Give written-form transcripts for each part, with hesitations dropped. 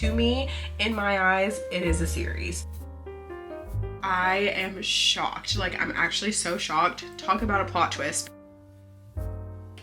to me, in my eyes, it is a series. I am shocked. Like, I'm actually so shocked. Talk about a plot twist.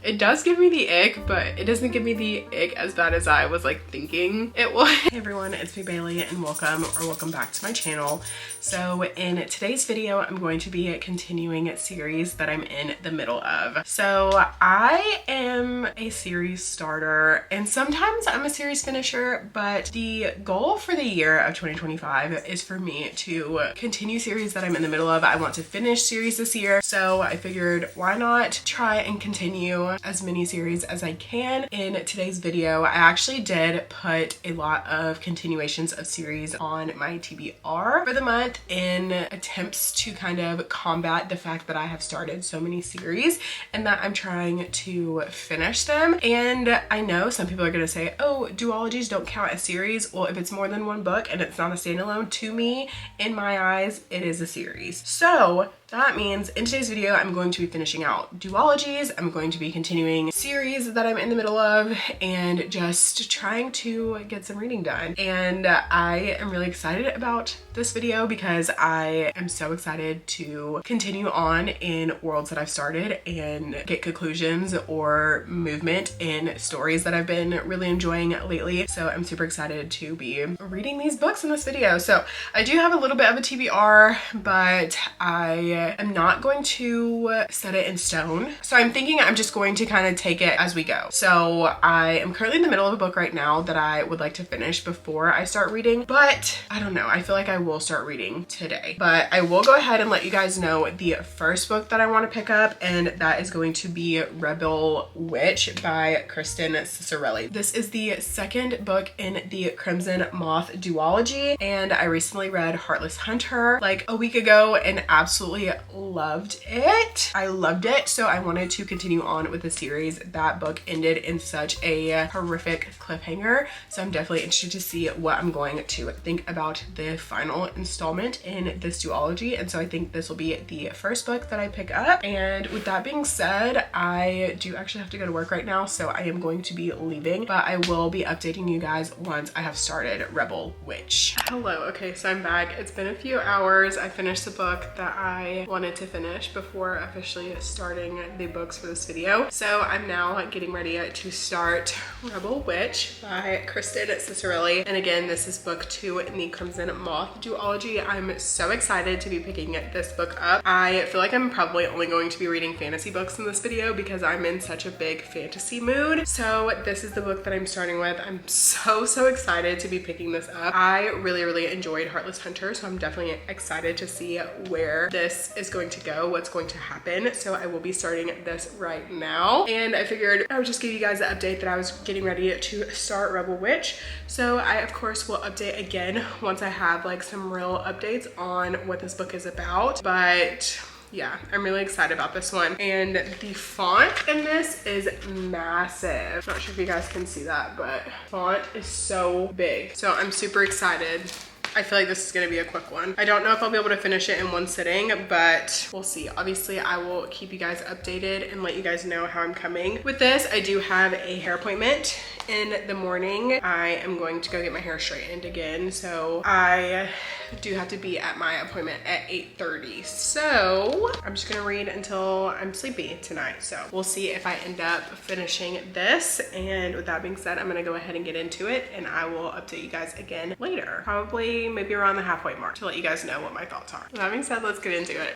It does give me the ick, but it doesn't give me the ick as bad as I was like thinking it would. Hey everyone, it's me Bailey and welcome back to my channel. So in today's video, I'm going to be continuing a series that I'm in the middle of. So I am a series starter and sometimes I'm a series finisher, but the goal for the year of 2025 is for me to continue series that I'm in the middle of. I want to finish series this year. So I figured why not try and continue as many series as I can. In today's video, I actually did put a lot of continuations of series on my TBR for the month in attempts to kind of combat the fact that I have started so many series and that I'm trying to finish them. And I know some people are going to say, oh, duologies don't count as series. Well, if it's more than one book and it's not a standalone, to me, in my eyes, it is a series. So that means in today's video, I'm going to be finishing out duologies. I'm going to be continuing series that I'm in the middle of and just trying to get some reading done. And I am really excited about this video because I am so excited to continue on in worlds that I've started and get conclusions or movement in stories that I've been really enjoying lately. So I'm super excited to be reading these books in this video. So I do have a little bit of a TBR, but I'm not going to set it in stone. So I'm thinking I'm just going to kind of take it as we go. So I am currently in the middle of a book right now that I would like to finish before I start reading, but I don't know. I feel like I will start reading today, but I will go ahead and let you guys know the first book that I want to pick up, and that is going to be Rebel Witch by Kristen Cicerelli. This is the second book in the Crimson Moth duology, and I recently read Heartless Hunter like a week ago and absolutely loved it. I loved it, so I wanted to continue on with the series. That book ended in such a horrific cliffhanger, so I'm definitely interested to see what I'm going to think about the final installment in this duology, and so I think this will be the first book that I pick up. And with that being said, I do actually have to go to work right now, so I am going to be leaving, but I will be updating you guys once I have started Rebel Witch. Hello, okay, so I'm back. It's been a few hours. I finished the book that I wanted to finish before officially starting the books for this video. So I'm now getting ready to start Rebel Witch by Kristen Cicerelli. And again, this is book 2 in the Crimson Moth duology. I'm so excited to be picking this book up. I feel like I'm probably only going to be reading fantasy books in this video because I'm in such a big fantasy mood. So this is the book that I'm starting with. I'm so excited to be picking this up. I really enjoyed Heartless Hunter, so I'm definitely excited to see where this is going to go, what's going to happen. So I will be starting this right now, and I figured I would just give you guys the update that I was getting ready to start Rebel Witch. So I of course will update again once I have like some real updates on what this book is about, but yeah, I'm really excited about this one. And the font in this is massive. Not sure if you guys can see that, but font is so big. So I'm super excited. I feel like this is gonna be a quick one. I don't know if I'll be able to finish it in one sitting, but we'll see. Obviously, I will keep you guys updated and let you guys know how I'm coming. With this, I do have a hair appointment in the morning. I am going to go get my hair straightened again, so I do have to be at my appointment at 8:30. So I'm just gonna read until I'm sleepy tonight. So we'll see if I end up finishing this. And with that being said, I'm gonna go ahead and get into it, and I will update you guys again later. Probably maybe around the halfway mark to let you guys know what my thoughts are. With that being said, let's get into it.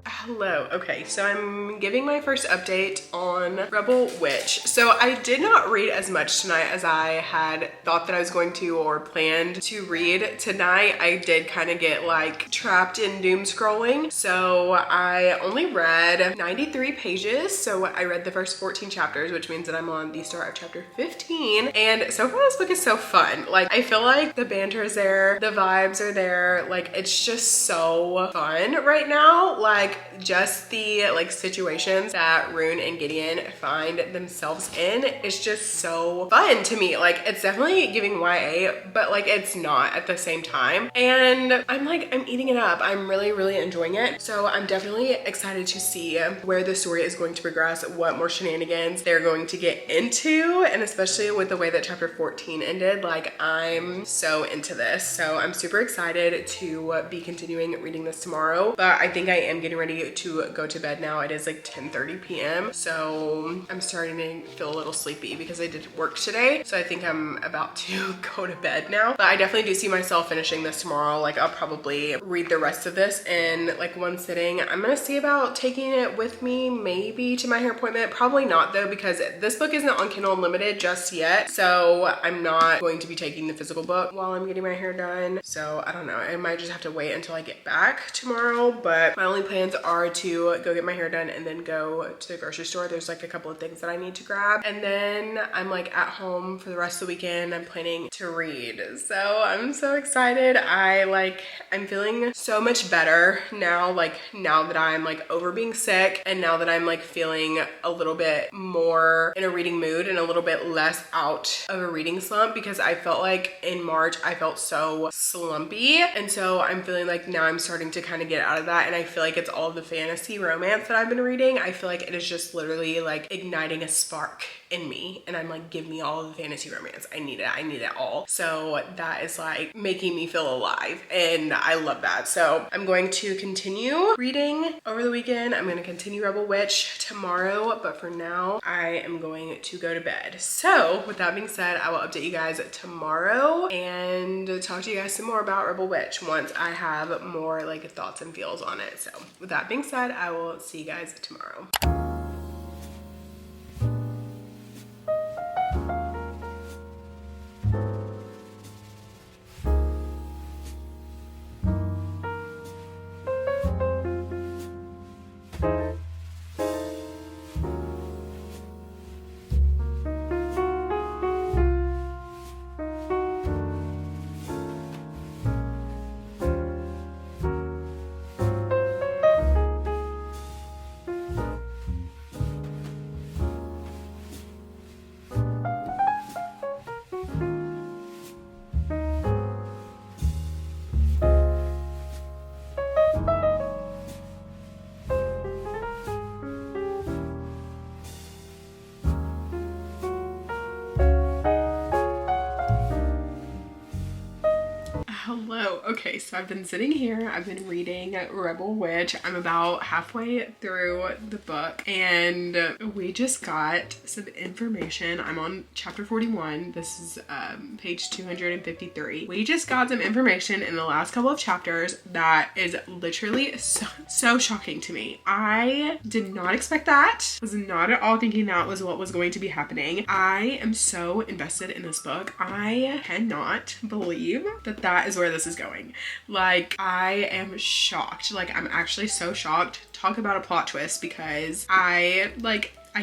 Hello. Okay, so I'm giving my first update on Rebel Witch. So I did not read as much tonight as I had thought that I was going to or planned to read tonight. I did kind of get like trapped in doom scrolling. So I only read 93 pages. So I read the first 14 chapters, which means that I'm on the start of chapter 15. And so far this book is so fun. Like, I feel like the banter is there, the vibes are there. Like, it's just so fun right now. Like, just just the like situations that Rune and Gideon find themselves in is just so fun to me. Like it's definitely giving YA, but like it's not at the same time. And I'm eating it up. I'm really enjoying it. So I'm definitely excited to see where the story is going to progress, what more shenanigans they're going to get into, and especially with the way that chapter 14 ended, like I'm so into this. So I'm super excited to be continuing reading this tomorrow, but I think I am getting ready to go to bed now. It is like 10:30 p.m. So I'm starting to feel a little sleepy because I did work today. So I think I'm about to go to bed now, but I definitely do see myself finishing this tomorrow. Like I'll probably read the rest of this in like one sitting. I'm gonna see about taking it with me maybe to my hair appointment. Probably not though, because this book isn't on Kindle Unlimited just yet. So I'm not going to be taking the physical book while I'm getting my hair done. So I don't know, I might just have to wait until I get back tomorrow, but my only plans are to go get my hair done and then go to the grocery store. There's like a couple of things that I need to grab, and then I'm like at home for the rest of the weekend. I'm planning to read. So I'm so excited. I'm feeling so much better now, like now that I'm like over being sick, and now that I'm like feeling a little bit more in a reading mood and a little bit less out of a reading slump, because I felt like in March I felt so slumpy, and so I'm feeling like now I'm starting to kind of get out of that. And I feel like it's all the fantasy romance that I've been reading. I feel like it is just literally like igniting a spark in me, and I'm like, give me all of the fantasy romance. I need it all. So that is like making me feel alive, and I love that. So I'm going to continue reading over the weekend. I'm going to continue Rebel Witch tomorrow, but for now I am going to go to bed. So with that being said, I will update you guys tomorrow and talk to you guys some more about Rebel Witch once I have more like thoughts and feels on it. So with that being said, I will see you guys tomorrow. Hello. Okay, so I've been sitting here, I've been reading Rebel Witch. I'm about halfway through the book, and we just got some information. I'm on chapter 41. This is page 253. We just got some information in the last couple of chapters that is literally so shocking to me. I did not expect that. Was not at all thinking that was what was going to be happening. I am so invested in this book. I cannot believe that is where this is going. Like, I am shocked. Like, I'm actually so shocked. Talk about a plot twist, because I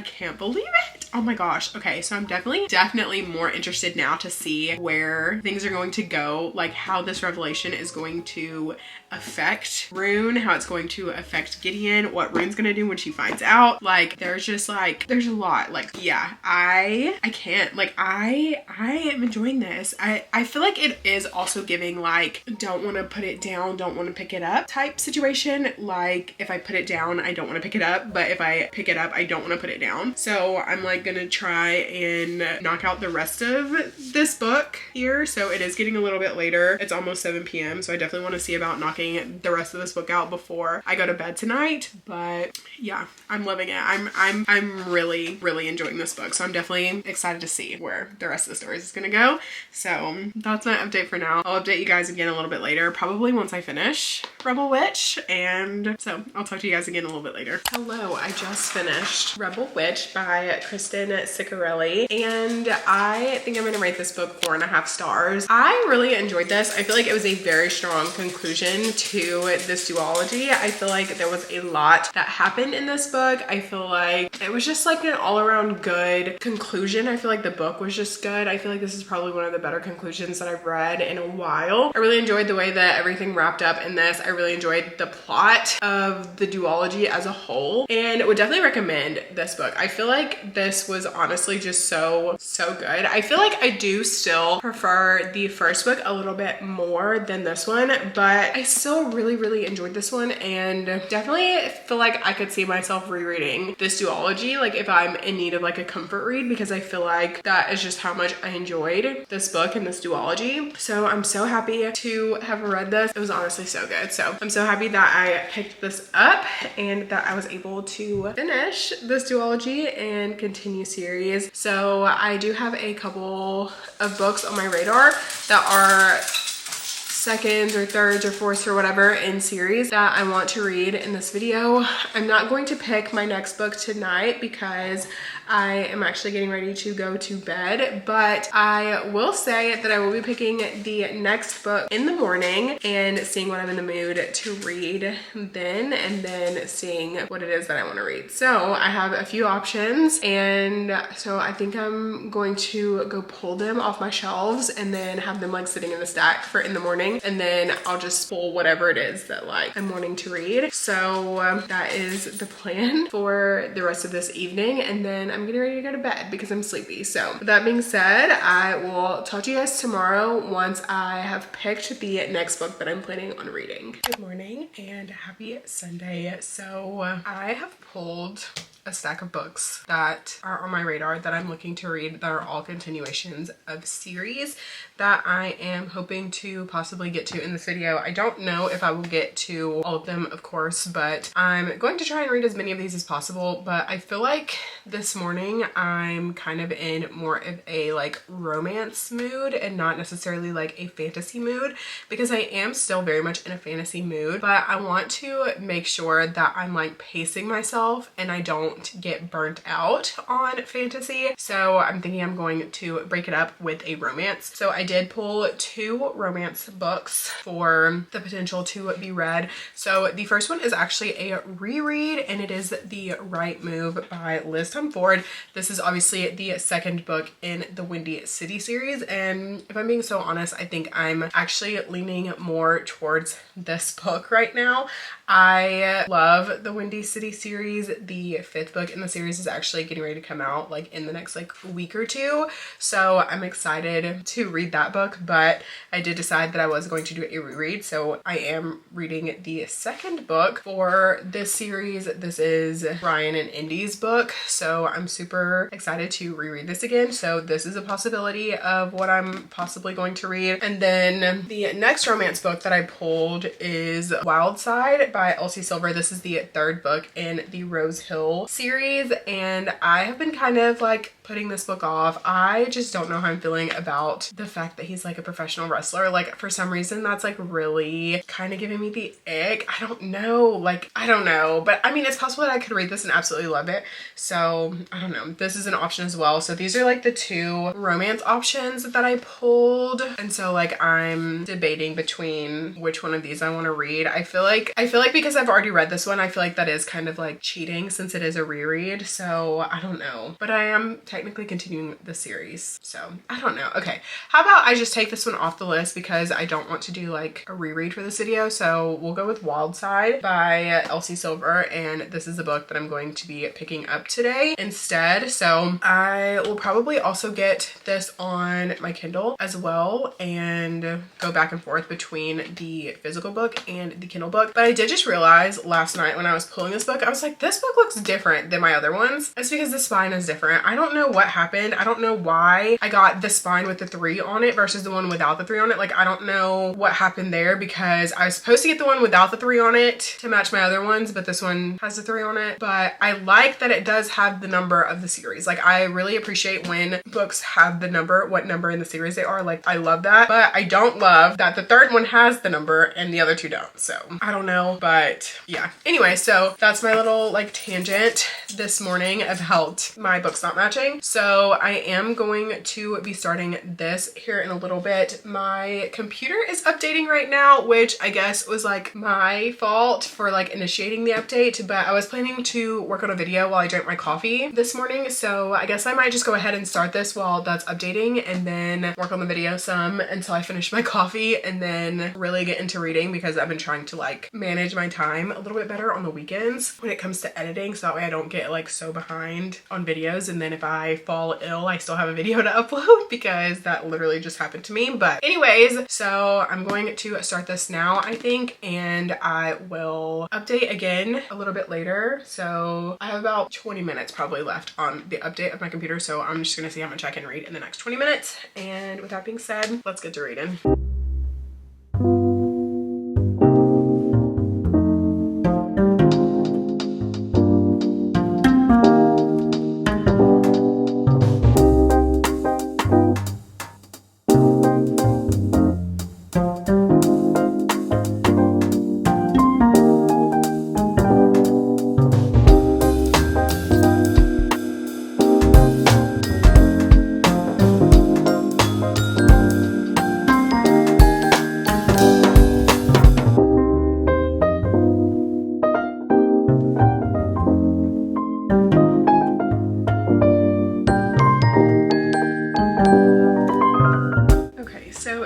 can't believe it. Oh my gosh. Okay, so I'm definitely more interested now to see where things are going to go, like how this revelation is going to affect Rune, how it's going to affect Gideon, what Rune's gonna do when she finds out. Like, there's just like, there's a lot. Like, yeah, I can't. Like, I am enjoying this. I feel like it is also giving like, don't want to put it down, don't want to pick it up type situation. Like, if I put it down, I don't want to pick it up, but if I pick it up, I don't want to put it down. So I'm like gonna try and knock out the rest of this book here. So it is getting a little bit later. It's almost 7 p.m. So I definitely want to see about knocking the rest of this book out before I go to bed tonight. But yeah, I'm loving it. I'm really enjoying this book. So I'm definitely excited to see where the rest of the stories is gonna go. So that's my update for now. I'll update you guys again a little bit later, probably once I finish Rebel Witch. And so I'll talk to you guys again a little bit later. Hello, I just finished Rebel Witch by Kristen Ciccarelli, and I think I'm gonna rate this book 4.5 stars. I really enjoyed this. I feel like it was a very strong conclusion to this duology. I feel like there was a lot that happened in this book. I feel like it was just like an all-around good conclusion. I feel like the book was just good. I feel like this is probably one of the better conclusions that I've read in a while. I really enjoyed the way that everything wrapped up in this. I really enjoyed the plot of the duology as a whole, and would definitely recommend this book. I feel like this was honestly just so good. I feel like I do still prefer the first book a little bit more than this one, but I still really enjoyed this one, and definitely feel like I could see myself rereading this duology, like if I'm in need of like a comfort read, because I feel like that is just how much I enjoyed this book and this duology. So I'm so happy to have read this. It was honestly so good. So I'm so happy that I picked this up and that I was able to finish this duology and continue series. So I do have a couple of books on my radar that are seconds or thirds or fourths or whatever in series that I want to read in this video. I'm not going to pick my next book tonight because I am actually getting ready to go to bed, but I will say that I will be picking the next book in the morning and seeing what I'm in the mood to read then, and then seeing what it is that I want to read. So I have a few options, and so I think I'm going to go pull them off my shelves and then have them like sitting in the stack for in the morning, and then I'll just pull whatever it is that like I'm wanting to read. So that is the plan for the rest of this evening, and then I'm getting ready to go to bed because I'm sleepy. So with that being said, I will talk to you guys tomorrow once I have picked the next book that I'm planning on reading. Good morning and happy Sunday. So I have pulled a stack of books that are on my radar that I'm looking to read that are all continuations of series that I am hoping to possibly get to in this video. I don't know if I will get to all of them, of course, but I'm going to try and read as many of these as possible. But I feel like this morning I'm kind of in more of a like romance mood and not necessarily like a fantasy mood, because I am still very much in a fantasy mood, but I want to make sure that I'm like pacing myself and I don't get burnt out on fantasy. So I'm thinking I'm going to break it up with a romance. So I did pull 2 romance books for the potential to be read. So the first one is actually a reread, and it is The Right Move by Liz Tom Ford. This is obviously the second book in the Windy City series, and if I'm being so honest, I think I'm actually leaning more towards this book right now. I love the Windy City series. The 5th book in the series is actually getting ready to come out like in the next like week or two, so I'm excited to read that book, but I did decide that I was going to do a reread, so I am reading the second book for this series. This is Ryan and Indy's book, so I'm super excited to reread this again. So this is a possibility of what I'm possibly going to read. And then the next romance book that I pulled is Wild Side by Elsie Silver. This is the 3rd book in the Rose Hill series, and I have been kind of like putting this book off. I just don't know how I'm feeling about the fact that he's like a professional wrestler. Like for some reason that's like really kind of giving me the ick. I don't know, but I mean, it's possible that I could read this and absolutely love it. So I don't know, this is an option as well. So these are like the 2 romance options that I pulled, and so like I'm debating between which one of these I want to read. I feel like because I've already read this one, I feel like that is kind of like cheating since it is a reread. So I don't know, but I am technically continuing the series, so I don't know. Okay, how about I just take this one off the list because I don't want to do like a reread for this video. So we'll go with Wild Side by Elsie Silver, and this is the book that I'm going to be picking up today instead. So I will probably also get this on my Kindle as well and go back and forth between the physical book and the Kindle book. But I did just realize last night when I was pulling this book, I was like, this book looks different than my other ones. It's because the spine is different. I don't know what happened. I don't know why I got the spine with the 3 on it versus the one without the 3 on it. Like, I don't know what happened there, because I was supposed to get the one without the 3 on it to match my other ones, but this one has the 3 on it. But I like that it does have the number of the series. Like, I really appreciate when books have the number, what number in the series they are. Like, I love that. But I don't love that the 3rd one has the number and the other 2 don't. So I don't know, but yeah. Anyway, so that's my little like tangent this morning about my books not matching. editing. So I am going to be starting this here in a little bit. My computer is updating right now, which I guess was like my fault for like initiating the update, but I was planning to work on a video while I drank my coffee this morning. So I guess I might just go ahead and start this while that's updating and then work on the video some until I finish my coffee and then really get into reading, because I've been trying to like manage my time a little bit better on the weekends when it comes to editing, so that way I don't get like so behind on videos, and then if I fall ill I still have a video to upload, because that literally just happened to me. But anyways, so I'm going to start this now, I think, and I will update again a little bit later. So I have about 20 minutes probably left on the update of my computer, so I'm just gonna see how much I can read in the next 20 minutes. And with that being said, let's get to reading.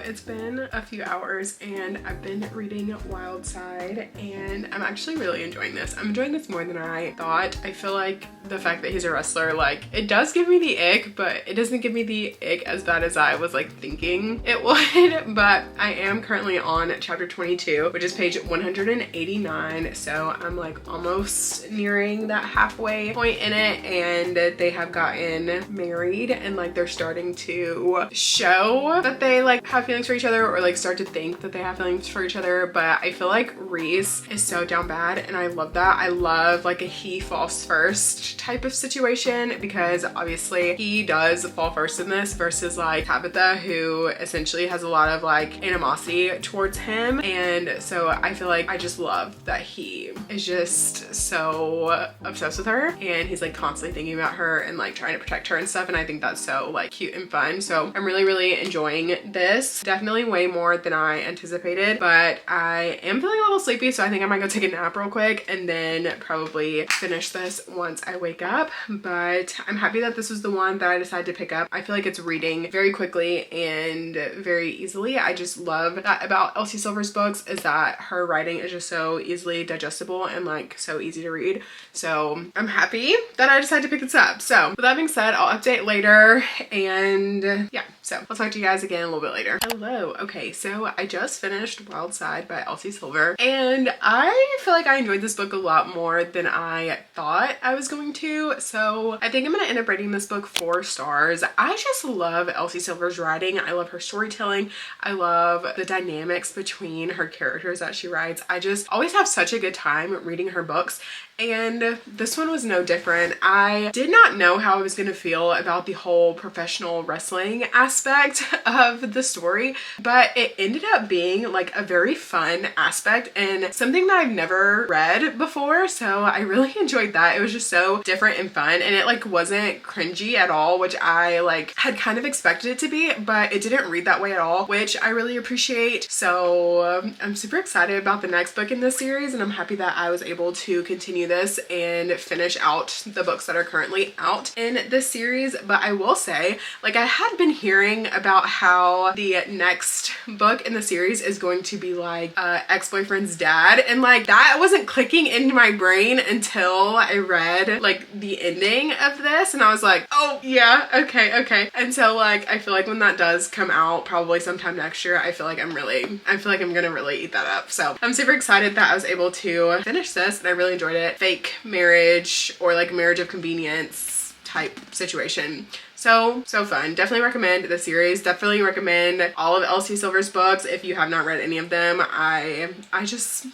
It's been a few hours and I've been reading Wild Side and I'm actually really enjoying this. I'm enjoying this more than I thought. I feel like the fact that he's a wrestler, like, it does give me the ick, but it doesn't give me the ick as bad as I was like thinking it would. But I am currently on chapter 22, which is page 189. So I'm like almost nearing that halfway point in it, and they have gotten married and like they're starting to show that they like have feelings for each other, or like start to think that they have feelings for each other. But I feel like Reese is so down bad and I love that. I love like a he falls first type of situation, because obviously he does fall first in this versus like Tabitha, who essentially has a lot of like animosity towards him. And so I feel like I just love that he is just so obsessed with her and he's like constantly thinking about her and like trying to protect her and stuff, and I think that's so like cute and fun. So I'm really enjoying this. Definitely way more than I anticipated, but I am feeling a little sleepy, so I think I might go take a nap real quick and then probably finish this once I wake up. But I'm happy that this was the one that I decided to pick up. I feel like it's reading very quickly and very easily. I just love that about Elsie Silver's books, is that her writing is just so easily digestible and like so easy to read. So I'm happy that I decided to pick this up. So with that being said, I'll update later, and yeah, so I'll talk to you guys again a little bit later. Hello. Okay, so I just finished Wild Side by Elsie Silver, and I feel like I enjoyed this book a lot more than I thought I was going to. So I think I'm gonna end up rating this book 4 stars. I just love Elsie Silver's writing. I love her storytelling. I love the dynamics between her characters that she writes. I just always have such a good time reading her books, and this one was no different. I did not know how I was going to feel about the whole professional wrestling aspect of the story, but it ended up being like a very fun aspect and something that I've never read before. So I really enjoyed that. It was just so different and fun, and it like wasn't cringy at all, which I like had kind of expected it to be, but it didn't read that way at all, which I really appreciate. So I'm super excited about the next book in this series, and I'm happy that I was able to continue this and finish out the books that are currently out in this series. But I will say, like, I had been hearing about how the next book in the series is going to be like ex-boyfriend's dad, and like that wasn't clicking into my brain until I read like the ending of this, and I was like, oh yeah, okay. And so like I feel like when that does come out probably sometime next year, I feel like I'm gonna really eat that up. So I'm super excited that I was able to finish this, and I really enjoyed it. Fake marriage, or like marriage of convenience type situation. So fun. Definitely recommend the series. Definitely recommend all of Elsie Silver's books if you have not read any of them.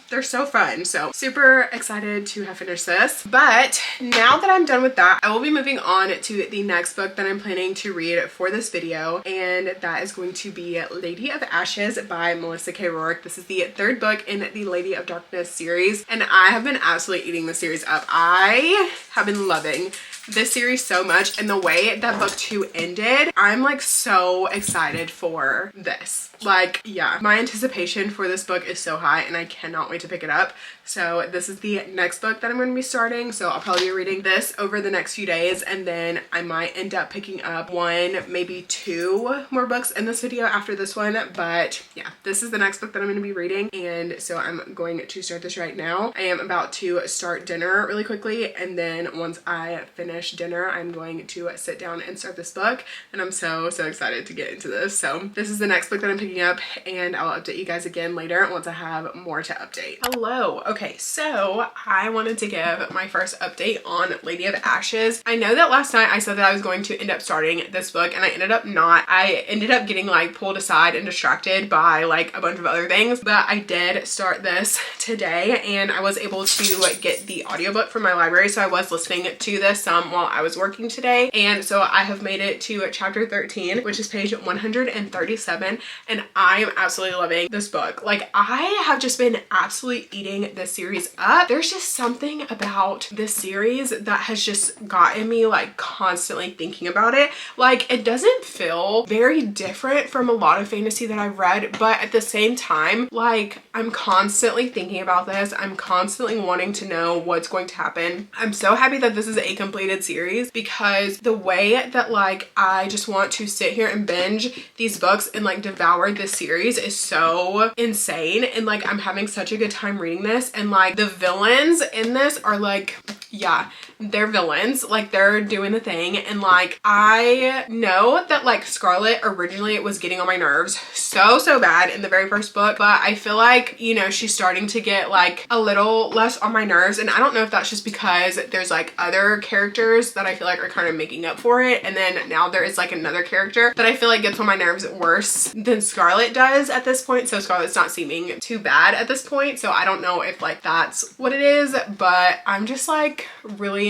They're so fun. So super excited to have finished this. But now that I'm done with that, I will be moving on to the next book that I'm planning to read for this video, and that is going to be Lady of Ashes by Melissa K. Rourke. This is the 3rd book in the Lady of Darkness series, and I have been absolutely eating this series up. I have been loving this series so much, and the way that book 2 ended, I'm like so excited for this. Like, yeah, my anticipation for this book is so high and I cannot wait to pick it up. So this is the next book that I'm going to be starting. So I'll probably be reading this over the next few days, and then I might end up picking up 1, maybe 2 more books in this video after this one. But yeah, this is the next book that I'm going to be reading, and so I'm going to start this right now. I am about to start dinner really quickly, and then once I finish dinner, I'm going to sit down and start this book, and I'm so excited to get into this. So this is the next book that I'm picking up, and I'll update you guys again later once I have more to update. Hello. Okay, so I wanted to give my first update on Lady of Ashes. I know that last night I said that I was going to end up starting this book, and I ended up not. I ended up getting like pulled aside and distracted by like a bunch of other things, but I did start this today, and I was able to get the audiobook from my library, so I was listening to this while I was working today, and so I have made it to chapter 13, which is page 137, and I am absolutely loving this book. Like, I have just been absolutely eating this series up. There's just something about this series that has just gotten me like constantly thinking about it. Like, it doesn't feel very different from a lot of fantasy that I've read, but at the same time, like, I'm constantly thinking about this. I'm constantly wanting to know what's going to happen. I'm so happy that this is a completed series, because the way that like I just want to sit here and binge these books and like devour this series is so insane, and like I'm having such a good time reading this, and like the villains in this are like, yeah, they're villains, like they're doing the thing, and like I know that like Scarlet originally was getting on my nerves so bad in the very first book, but I feel like, you know, she's starting to get like a little less on my nerves, and I don't know if that's just because there's like other characters that I feel like are kind of making up for it, and then now there is like another character that I feel like gets on my nerves worse than Scarlet does at this point, so Scarlet's not seeming too bad at this point, so I don't know if like that's what it is, but I'm just like really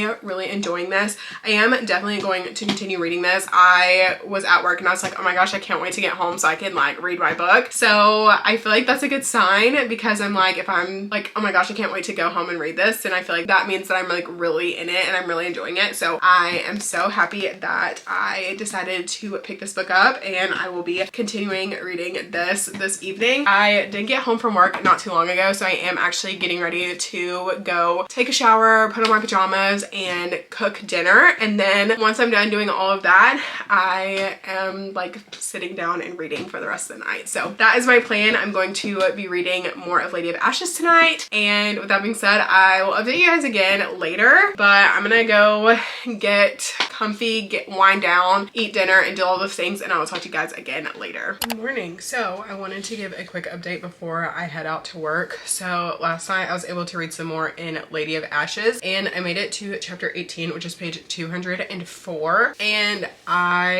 enjoying this. I am definitely going to continue reading this. I was at work and I was like, oh my gosh, I can't wait to get home so I can like read my book. So I feel like that's a good sign, because I'm like, if I'm like, oh my gosh, I can't wait to go home and read this, then I feel like that means that I'm like really in it and I'm really enjoying it. So I am so happy that I decided to pick this book up, and I will be continuing reading this evening. I did get home from work not too long ago, so I am actually getting ready to go take a shower, put on my pajamas, and cook dinner. And then once I'm done doing all of that, I am like sitting down and reading for the rest of the night. So that is my plan. I'm going to be reading more of Lady of Ashes tonight, and with that being said, I will update you guys again later, but I'm gonna go get comfy, wind down, eat dinner, and do all those things, and I will talk to you guys again later. Good morning. So I wanted to give a quick update before I head out to work. So last night I was able to read some more in Lady of Ashes, and I made it to chapter 18, which is page 204, and I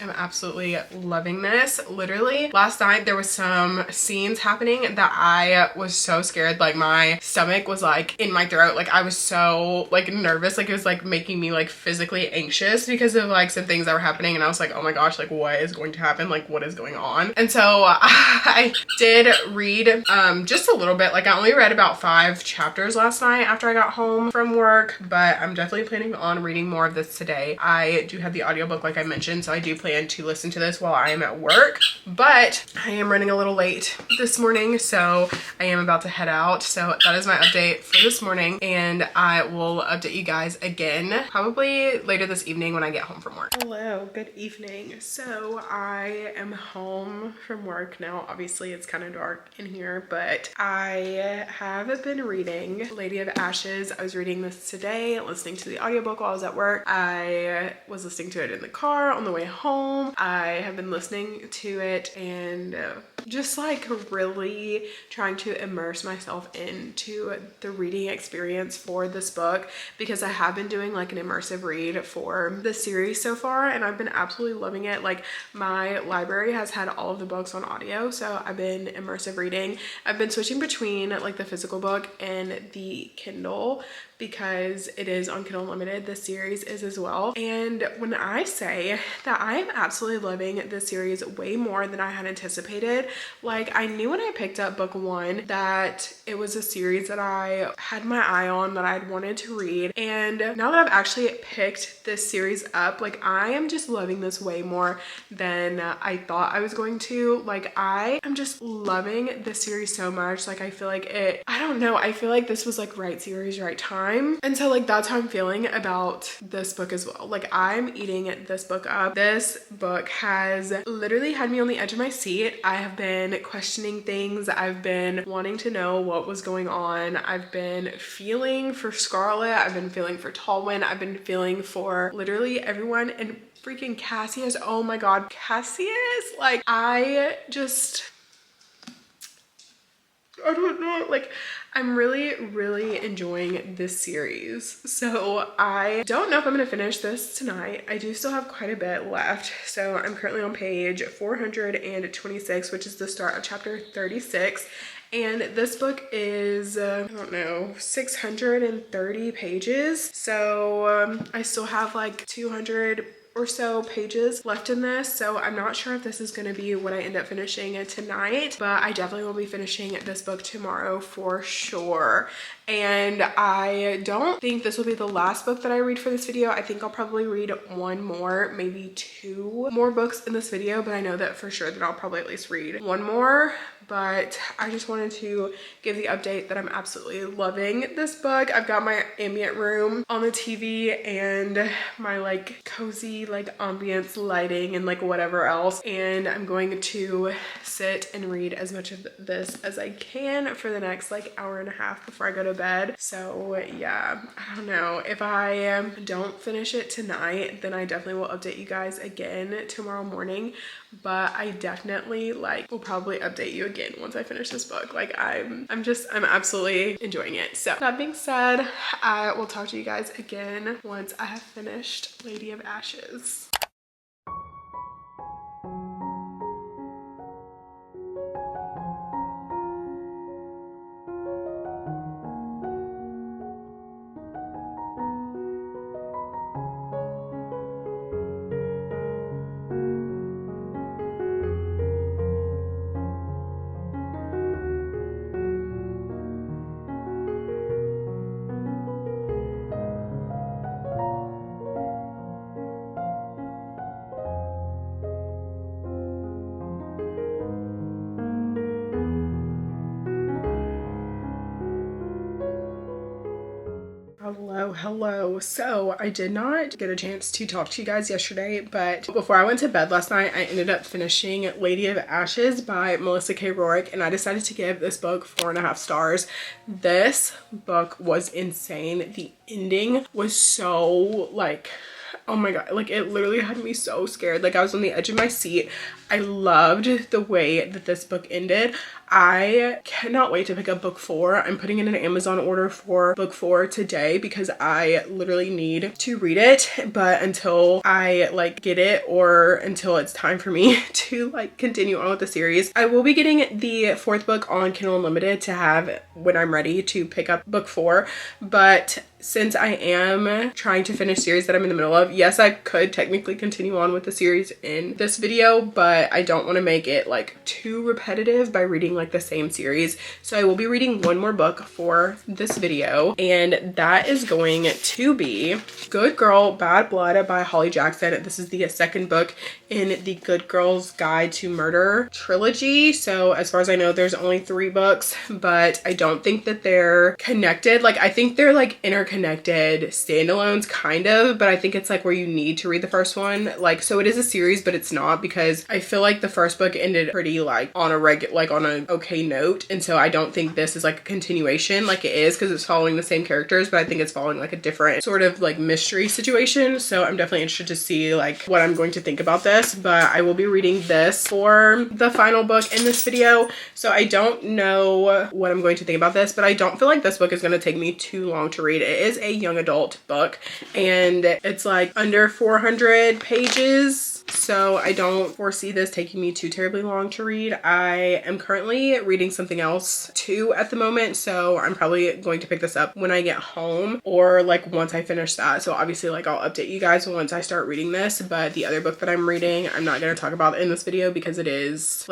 am absolutely loving this. Literally last night there was some scenes happening that I was so scared, like my stomach was like in my throat, like I was so like nervous, like it was like making me like physically anxious because of like some things that were happening, and I was like, oh my gosh, like what is going to happen, like what is going on? And so I did read just a little bit. Like I only read about 5 chapters last night after I got home from work, but I'm definitely planning on reading more of this today. I do have the audiobook like I mentioned, so I do plan to listen to this while I am at work, but I am running a little late this morning, so I am about to head out. So that is my update for this morning, and I will update you guys again probably later this evening when I get home from work. Hello, good evening. So I am home from work now. Obviously it's kind of dark in here, but I have been reading Lady of Ashes. I was reading this today, listening to the audiobook while I was at work. I was listening to it in the car on the way home. I have been listening to it and just like really trying to immerse myself into the reading experience for this book, because I have been doing like an immersive read for the series so far, and I've been absolutely loving it. Like my library has had all of the books on audio, so I've been immersive reading. I've been switching between like the physical book and the Kindle, because it is on Kindle Unlimited. This series is as well. And when I say that I am absolutely loving this series way more than I had anticipated, good. Like, I knew when I picked up book one that it was a series that I had my eye on, that I'd wanted to read. And now that I've actually picked this series up, like, I am just loving this way more than I thought I was going to. Like, I am just loving this series so much. Like, I feel like I don't know, I feel like this was like right series, right time. And so like that's how I'm feeling about this book as well. Like, I'm eating this book up. This book has literally had me on the edge of my seat. I have been questioning things. I've been wanting to know what was going on. I've been feeling for Scarlet. I've been feeling for Tallwyn. I've been feeling for literally everyone. And freaking Cassius, oh my god, Cassius, like, I don't know, like, I'm really enjoying this series. So I don't know if I'm gonna finish this tonight. I do still have quite a bit left. So I'm currently on page 426, which is the start of chapter 36. And this book is, I don't know, 630 pages. So I still have like 200 or so pages left in this, so I'm not sure if this is going to be what I end up finishing tonight, but I definitely will be finishing this book tomorrow for sure. And I don't think this will be the last book that I read for this video. I think I'll probably read one more, maybe two more books in this video, but I know that for sure that I'll probably at least read one more. But I just wanted to give the update that I'm absolutely loving this book. I've got my ambient room on the TV and my like cozy like ambience lighting and like whatever else, and I'm going to sit and read as much of this as I can for the next like hour and a half before I go to bed. So yeah, I don't know, if I don't finish it tonight, then I definitely will update you guys again tomorrow morning, but I definitely like will probably update you again once I finish this book. Like, I'm absolutely enjoying it. So that being said, I will talk to you guys again once I have finished Lady of Ashes. Hello. So I did not get a chance to talk to you guys yesterday, but before I went to bed last night, I ended up finishing Lady of Ashes by Melissa K. Rourke, and I decided to give this book 4.5 stars. This book was insane. The ending was so like, oh my god, like it literally had me so scared. Like, I was on the edge of my seat. I loved the way that this book ended. I cannot wait to pick up book 4. I'm putting in an Amazon order for book 4 today because I literally need to read it, but until I like get it, or until it's time for me to like continue on with the series, I will be getting the 4th book on Kindle Unlimited to have when I'm ready to pick up book 4. But since I am trying to finish series that I'm in the middle of, yes, I could technically continue on with the series in this video, but I don't want to make it like too repetitive by reading like the same series. So I will be reading one more book for this video, and that is going to be Good Girl, Bad Blood by Holly Jackson. This is the 2nd book in the Good Girl's Guide to Murder trilogy. So as far as I know, there's only 3 books, but I don't think that they're connected. Like, I think they're like interconnected standalones kind of, but I think it's like where you need to read the first one. Like, so it is a series, but it's not, because I feel like the first book ended pretty like on a on an okay note, and so I don't think this is like a continuation like it is, because it's following the same characters, but I think it's following like a different sort of like mystery situation. So I'm definitely interested to see like what I'm going to think about this, but I will be reading this for the final book in this video. So I don't know what I'm going to think about this, but I don't feel like this book is going to take me too long to read. It is a young adult book, and it's like under 400 pages. so I don't foresee this taking me too terribly long to read. I am currently reading something else too at the moment, so I'm probably going to pick this up when I get home or like once I finish that. So obviously like I'll update you guys once I start reading this, but the other book that I'm reading I'm not going to talk about in this video because it is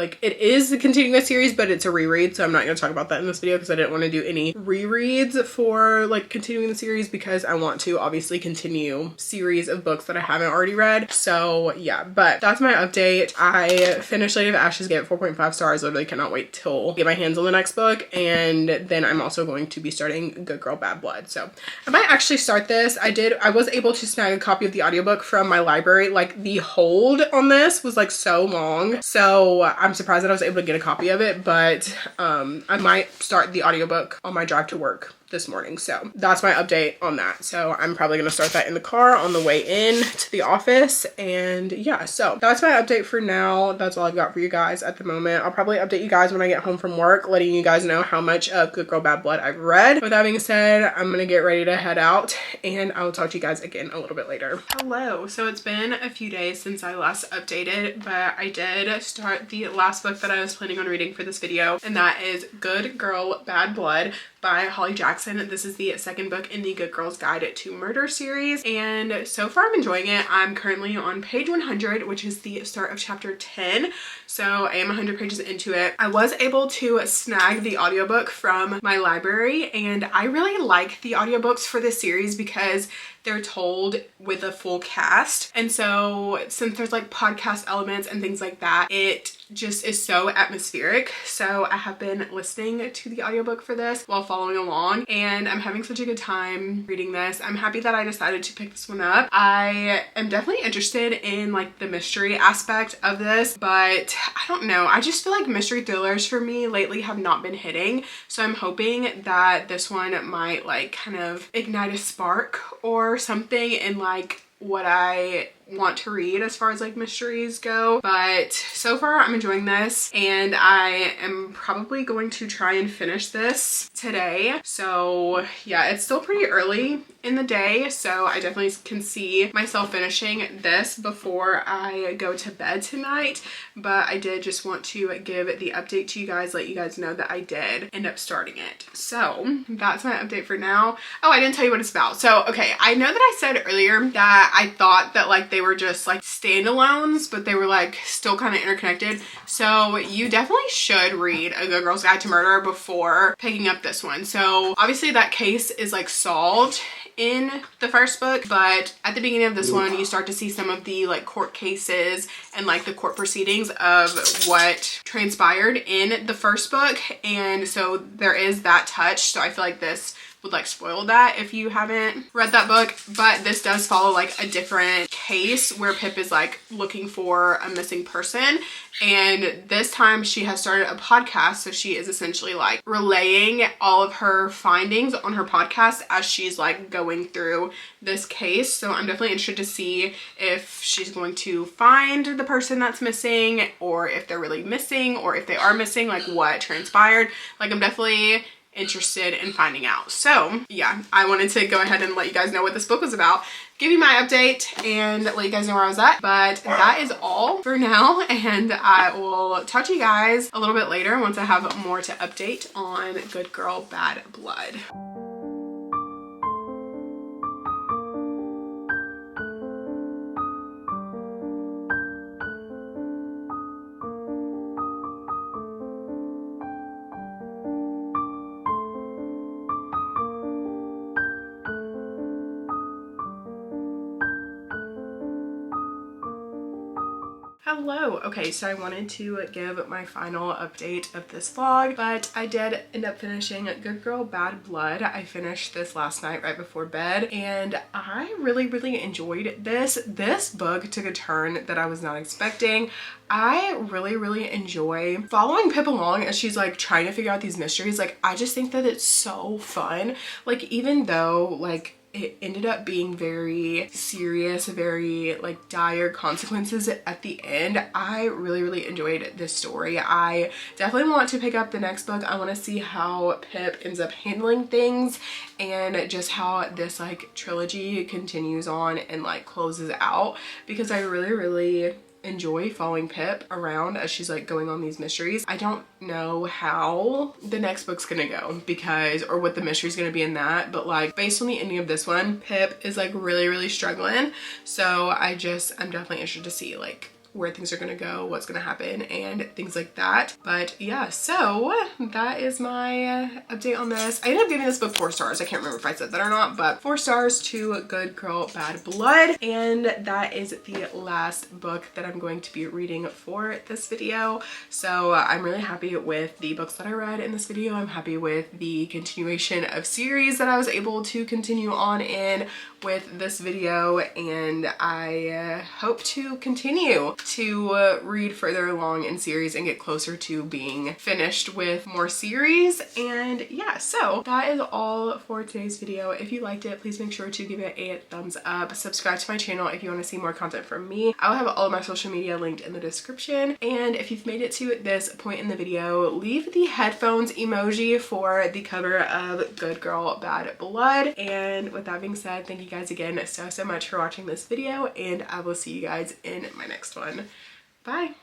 continuing a series, but it's a reread, so I'm not going to talk about that in this video because I didn't want to do any rereads for like continuing the series, because I want to obviously continue series of books that I haven't already read. So yeah, but that's my update. I finished Lady of Ashes, gave it 4.5 stars. Literally cannot wait till I get my hands on the next book, and then I'm also going to be starting Good Girl Bad Blood. So I might actually start this. I was able to snag a copy of the audiobook from my library. Like the hold on this was like so long, so I'm surprised that I was able to get a copy of it, but I might start the audiobook on my drive to work this morning. So that's my update on that. So I'm probably going to start that in the car on the way in to the office. And yeah, so that's my update for now. That's all I've got for you guys at the moment. I'll probably update you guys when I get home from work, letting you guys know how much of Good Girl Bad Blood I've read. With that being said, I'm going to get ready to head out, and I will talk to you guys again a little bit later. Hello. So it's been a few days since I last updated, but I did start the last book that I was planning on reading for this video, and that is Good Girl Bad Blood by Holly Jackson. This is the second book in the Good Girl's Guide to Murder series, and so far I'm enjoying it. I'm currently on page 100, which is the start of chapter 10, so I am 100 pages into it. I was able to snag the audiobook from my library, and I really like the audiobooks for this series because they're told with a full cast, and so since there's like podcast elements and things like that, it just is so atmospheric. So I have been listening to the audiobook for this while following along, and I'm having such a good time reading this. I'm happy that I decided to pick this one up. I am definitely interested in like the mystery aspect of this, but I don't know, I just feel like mystery thrillers for me lately have not been hitting, so I'm hoping that this one might like kind of ignite a spark or something in like what I want to read as far as like mysteries go. But so far I'm enjoying this, and I am probably going to try and finish this today. So yeah, it's still pretty early in the day, so I definitely can see myself finishing this before I go to bed tonight. But I did just want to give the update to you guys, let you guys know that I did end up starting it. So that's my update for now. Oh, I didn't tell you what it's about. So okay, I know that I said earlier that I thought that like they were just like standalones, but they were like still kind of interconnected. So you definitely should read A Good Girl's Guide to Murder before picking up this one. So obviously that case is like solved in the first book, but at the beginning of this one you start to see some of the like court cases and like the court proceedings of what transpired in the first book, and so there is that touch. So I feel like this would like spoil that if you haven't read that book, but this does follow like a different case where Pip is like looking for a missing person, and this time she has started a podcast, so she is essentially like relaying all of her findings on her podcast as she's like going through this case. So I'm definitely interested to see if she's going to find the person that's missing, or if they're really missing, or if they are missing, like what transpired. Like I'm definitely interested in finding out. So yeah, I wanted to go ahead and let you guys know what this book was about, give you my update, and let you guys know where I was at. But that is all for now, and I will talk to you guys a little bit later once I have more to update on Good Girl Bad Blood. Hello. Okay, so I wanted to give my final update of this vlog, but I did end up finishing Good Girl Bad Blood. I finished this last night right before bed, and I really enjoyed this. This book took a turn that I was not expecting. I really enjoy following Pip along as she's like trying to figure out these mysteries. Like I just think that it's so fun. Like even though like it ended up being very serious, very like dire consequences at the end, I really enjoyed this story. I definitely want to pick up the next book. I want to see how Pip ends up handling things, and just how this like trilogy continues on and like closes out, because I really enjoy following Pip around as she's like going on these mysteries. I don't know how the next book's gonna go because, or what the mystery's gonna be in that, but like based on the ending of this one, Pip is like really struggling. So I'm definitely interested to see like where things are gonna go, what's gonna happen, and things like that. But yeah, so that is my update on this. I ended up giving this book 4 stars. I can't remember if I said that or not, but 4 stars to Good Girl Bad Blood. And that is the last book that I'm going to be reading for this video. So I'm really happy with the books that I read in this video. I'm happy with the continuation of series that I was able to continue on in with this video, and I hope to continue to read further along in series and get closer to being finished with more series. And yeah, so that is all for today's video. If you liked it, please make sure to give it a thumbs up. Subscribe to my channel if you want to see more content from me. I'll have all of my social media linked in the description. And if you've made it to this point in the video, leave the headphones emoji for the cover of Good Girl Bad Blood. And with that being said, thank you guys again so much for watching this video, and I will see you guys in my next one. Bye.